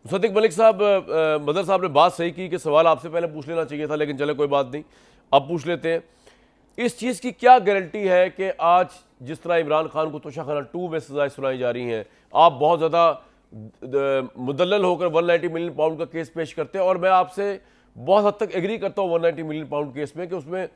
सदिक मलिक साहब, मदर साहब ने बात सही की कि सवाल आपसे पहले पूछ लेना चाहिए था, लेकिन चले कोई बात नहीं, अब पूछ लेते हैं। इस चीज़ की क्या गारंटी है कि आज जिस तरह इमरान खान को तोशाखाना 2 में सजाएं सुनाई जा रही हैं, आप बहुत ज़्यादा मुदल्लल होकर 190 मिलियन पाउंड का केस पेश करते हैं, और मैं आपसे बहुत हद तक एग्री करता हूँ 190 मिलियन पाउंड केस में कि उसमें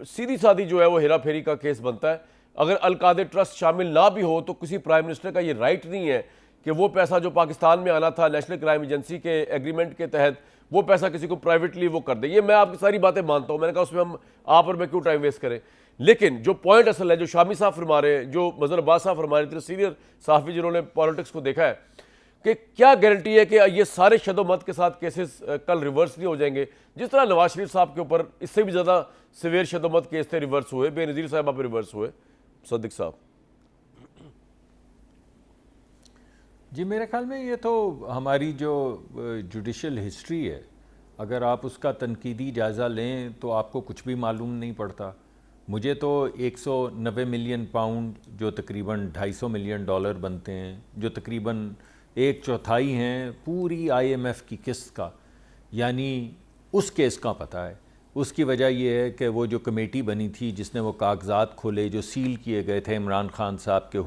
सीधी सादी जो है वो हेरा फेरी का केस बनता है। अगर अलकादे ट्रस्ट शामिल ना भी हो तो किसी प्राइम मिनिस्टर का ये राइट नहीं है कि वो पैसा जो पाकिस्तान में आना था नेशनल क्राइम एजेंसी के एग्रीमेंट के तहत, वो पैसा किसी को प्राइवेटली वो कर दे। ये मैं आपकी सारी बातें मानता हूँ, मैंने कहा उसमें हम आप और मैं क्यों टाइम वेस्ट करें। लेकिन जो पॉइंट असल है, जो शामी साहब फरमा रहे हैं, जो मजहर अब्बास साहब फरमा रहे, इतने सीनियर साहफी जिन्होंने पॉलिटिक्स को देखा है, कि क्या गारंटी है कि ये सारे शदोमत के साथ केसेस कल रिवर्स नहीं हो जाएंगे, जिस तरह नवाज शरीफ साहब के ऊपर इससे भी ज़्यादा सिवियर शदोमत केस थे, रिवर्स हुए, बेनज़ीर साहबा पर रिवर्स हुए। सदिक साहब जी, मेरे ख्याल में ये तो हमारी जो जुडिशल हिस्ट्री है, अगर आप उसका तनकीदी जायज़ा लें तो आपको कुछ भी मालूम नहीं पड़ता। मुझे तो 190 मिलियन पाउंड जो तकरीबन 250 मिलियन डॉलर बनते हैं, जो तकरीबन 1/4 हैं पूरी IMF की किस्त का, यानी उस केस का पता है। उसकी वजह यह है कि वो जो कमेटी बनी थी जिसने वो कागजात खोले जो सील किए गए थे इमरान खान साहब के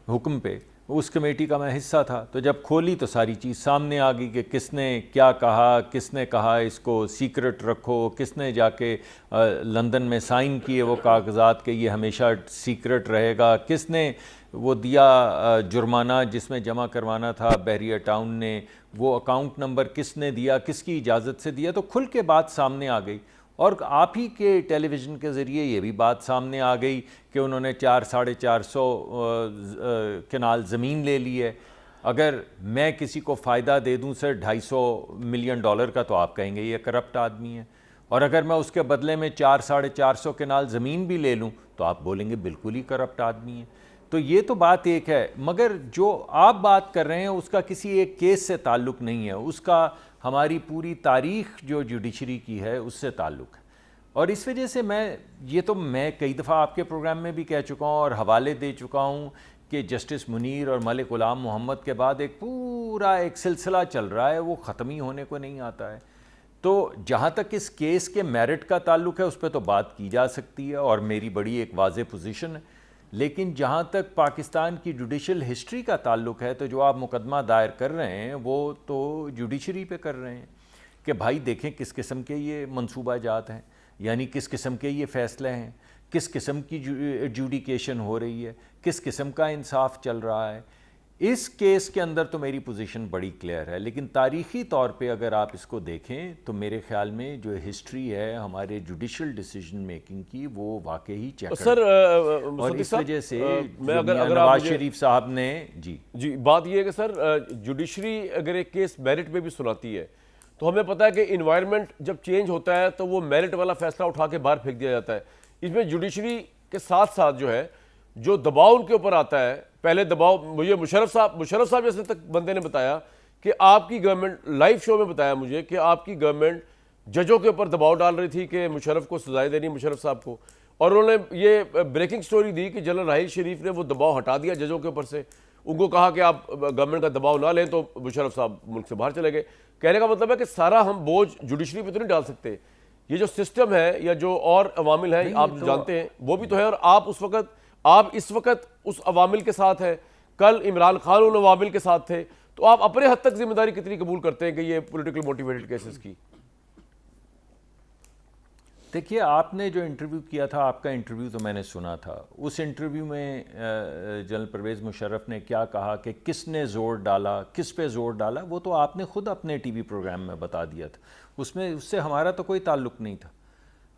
हुक्म पे, उस कमेटी का मैं हिस्सा था। तो जब खोली तो सारी चीज़ सामने आ गई कि किसने क्या कहा, किसने कहा इसको सीक्रेट रखो, किसने जाके लंदन में साइन किए वो कागजात के ये हमेशा सीक्रेट रहेगा, किसने वो दिया जुर्माना जिसमें जमा करवाना था बहरिया टाउन ने, वो अकाउंट नंबर किसने दिया, किसकी इजाज़त से दिया। तो खुल के बात सामने आ गई, और आप ही के टेलीविज़न के ज़रिए ये भी बात सामने आ गई कि उन्होंने 400-450 कनाल ज़मीन ले ली है। अगर मैं किसी को फ़ायदा दे दूं सर 250 मिलियन डॉलर का, तो आप कहेंगे ये करप्ट आदमी है, और अगर मैं उसके बदले में 400-450 कनाल ज़मीन भी ले लूं तो आप बोलेंगे बिल्कुल ही करप्ट आदमी है। तो ये तो बात एक है, मगर जो आप बात कर रहे हैं उसका किसी एक केस से ताल्लुक़ नहीं है, उसका हमारी पूरी तारीख़ जो जुडिशरी की है उससे ताल्लुक़ है। और इस वजह से मैं कई दफ़ा आपके प्रोग्राम में भी कह चुका हूँ और हवाले दे चुका हूँ कि जस्टिस मुनीर और मलिक ग़ुलाम मोहम्मद के बाद एक पूरा एक सिलसिला चल रहा है, वो ख़त्म ही होने को नहीं आता है। तो जहाँ तक इस केस के मेरिट का ताल्लुक़ है उस पर तो बात की जा सकती है और मेरी बड़ी एक वाज़ेह पोजीशन है, लेकिन जहाँ तक पाकिस्तान की जुडिशल हिस्ट्री का ताल्लुक़ है, तो जो आप मुकदमा दायर कर रहे हैं वो तो जुडिशरी पे कर रहे हैं कि भाई देखें किस किस्म के ये मंसूबा जात हैं, यानी किस किस्म के ये फ़ैसले हैं, किस किस्म की एडजुडिकेशन हो रही है, किस किस्म का इंसाफ चल रहा है। इस केस के अंदर तो मेरी पोजीशन बड़ी क्लियर है, लेकिन तारीख़ी तौर पे अगर आप इसको देखें तो मेरे ख्याल में जो हिस्ट्री है हमारे जुडिशल डिसीजन मेकिंग की, वो वाकई ही चेक सर और इस वजह से मैं अगर नवाज शरीफ साहब ने जी बात ये है कि सर जुडिशरी अगर एक केस मेरिट में भी सुनाती है तो हमें पता है कि इन्वायरमेंट जब चेंज होता है तो वो मेरिट वाला फैसला उठा के बाहर फेंक दिया जाता है। इसमें जुडिशरी के साथ साथ जो है जो दबाव उनके ऊपर आता है, पहले दबाव मुझे मुशर्रफ साहब जैसे तक बंदे ने बताया कि आपकी गवर्नमेंट, लाइव शो में बताया मुझे कि आपकी गवर्नमेंट जजों के ऊपर दबाव डाल रही थी कि मुशर्रफ को सजाएं देनी, मुशर्रफ साहब को, और उन्होंने ये ब्रेकिंग स्टोरी दी कि जनरल राहिल शरीफ ने वो दबाव हटा दिया जजों के ऊपर से, उनको कहा कि आप गवर्नमेंट का दबाव ना लें, तो मुशर्रफ साहब मुल्क से बाहर चले गए। कहने का मतलब है कि सारा हम बोझ जुडिशरी पे तो नहीं डाल सकते, ये जो सिस्टम है या जो और अवामिल हैं आप जो जानते हैं वो भी तो है, और आप इस वक्त उस अवामिल के साथ हैं, कल इमरान खान उन अवामिल के साथ थे, तो आप अपने हद तक जिम्मेदारी कितनी कबूल करते हैं कि ये पॉलिटिकल मोटिवेटेड केसेस की? देखिए, आपने जो इंटरव्यू किया था, आपका इंटरव्यू तो मैंने सुना था। उस इंटरव्यू में जनरल परवेज़ मुशर्रफ ने क्या कहा कि किसने ज़ोर डाला, किस पे ज़ोर डाला, वो तो आपने ख़ुद अपने टीवी प्रोग्राम में बता दिया था। उससे हमारा तो कोई ताल्लुक़ नहीं था।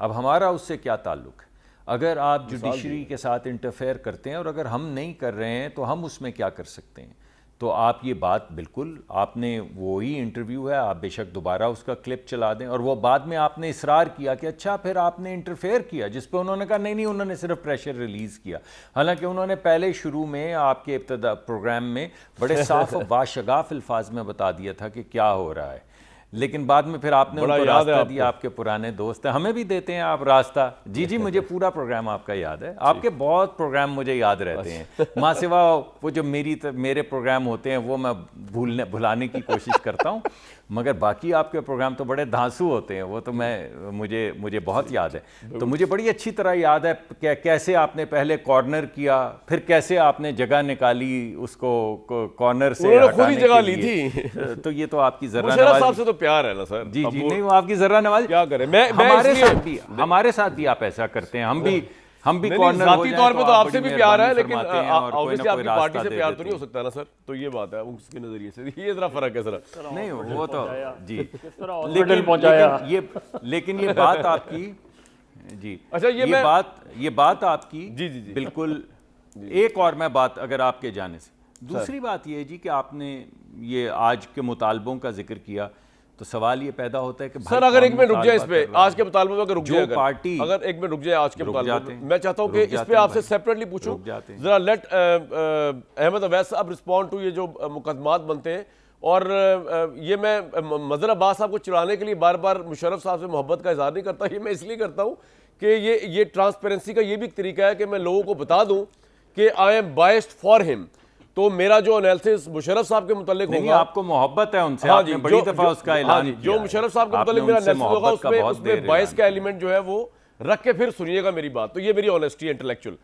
अब हमारा उससे क्या ताल्लुक़ है? अगर आप जुडिशरी के साथ इंटरफेयर करते हैं और अगर हम नहीं कर रहे हैं तो हम उसमें क्या कर सकते हैं? तो आप ये बात बिल्कुल, आपने वही इंटरव्यू है, आप बेशक दोबारा उसका क्लिप चला दें, और वो बाद में आपने इसरार किया कि अच्छा फिर आपने इंटरफेयर किया, जिस पे उन्होंने कहा नहीं उन्होंने सिर्फ प्रेशर रिलीज़ किया। हालांकि उन्होंने पहले शुरू में आपके इब्तदा प्रोग्राम में बड़े साफ और बाशगाफ अल्फाज में बता दिया था कि क्या हो रहा है। लेकिन बाद में फिर आपने बड़ा उनको याद है रास्ता आपको। दिया, आपके पुराने दोस्त हैं, हमें भी देते हैं आप रास्ता। जी जी, मुझे पूरा प्रोग्राम आपका याद है, आपके बहुत प्रोग्राम मुझे याद रहते हैं, माँ सिवा वो जो मेरे प्रोग्राम होते हैं वो मैं भुलाने की कोशिश करता हूँ, मगर बाकी आपके प्रोग्राम तो बड़े धांसू होते हैं, वो तो मुझे बहुत याद है। तो मुझे बड़ी अच्छी तरह याद है कैसे आपने पहले कॉर्नर किया, फिर कैसे आपने जगह निकाली उसको कॉर्नर से उन्होंने खुद ही हटाने जगह के ली लिए। थी। तो ये तो आपकी जरा मुशर्रफ साहब नवाजी। से तो प्यार है ना सर। जी अब जी, वो नहीं वो आपकी जरा नवाजी। क्या करें, मैं हमारे साथ भी आप ऐसा करते हैं, हम भी नहीं, कॉर्नर हो जाती जाएं तौर पे तो आप आपसे बड़ी भी प्यार है, मेहरबानी लेकिन फरमाते हैं और कोई ऑब्वियसली ना कोई आपकी पार्टी रास्ता से दे प्यार तो देते नहीं हो सकता ना सर, तो ये बात है उसके नजरिए से, ये जरा फर्क है सर। नहीं वो तो जी, हॉस्पिटल पहुंचाया। लेकिन ये बात आपकी जी, अच्छा, ये बात आपकी जी, जी, जी। बिल्कुल। एक और मैं बात अगर आपके जाने से, दूसरी बात ये है जी कि आपने ये आज के मुतालबों का जिक्र किया, तो सवाल ये पैदा होता है कि भाई सर अगर कौन एक मिनट रुक जाए इस मुतालबा पे, कर रहा है? आज के मुतालबे में अगर रुक जो जाए, पार्टी अगर एक मिनट रुक जाए आज के रुक मुतालबे जाते में, हैं, मैं चाहता हूँ कि रुक इस जाते पे हैं आपसे भाई, सेपरेटली पूछूं, रुक जाते हैं। जरा लेट अहमद अवैस साहब रिस्पॉन्ड टू ये जो मुकदमात बनते हैं। और ये मैं मजहर अब्बास साहब को चिढ़ाने के लिए बार बार मुशर्रफ साहब से मोहब्बत का इजहार नहीं करता, ये मैं इसलिए करता हूँ कि ये ट्रांसपेरेंसी का ये भी एक तरीका है कि मैं लोगों को बता दूं कि I am biased for him. तो मेरा जो एनालिसिस मुशर्रफ साहब के मुतालिक नहीं, होगा, आपको मोहब्बत है उनसे, हाँ आपने जी, बड़ी दफा उसका ऐलान जी, किया जो है। मुशर्रफ साहब के आपने मुतालिक मेरा उनसे एनालिसिस होगा मोहब्बत का बहुत उसमें देर बायस ऐलान का किया। एलिमेंट जो है वो रख के फिर सुनिएगा मेरी बात। तो ये मेरी ऑनेस्टी इंटेलेक्चुअल।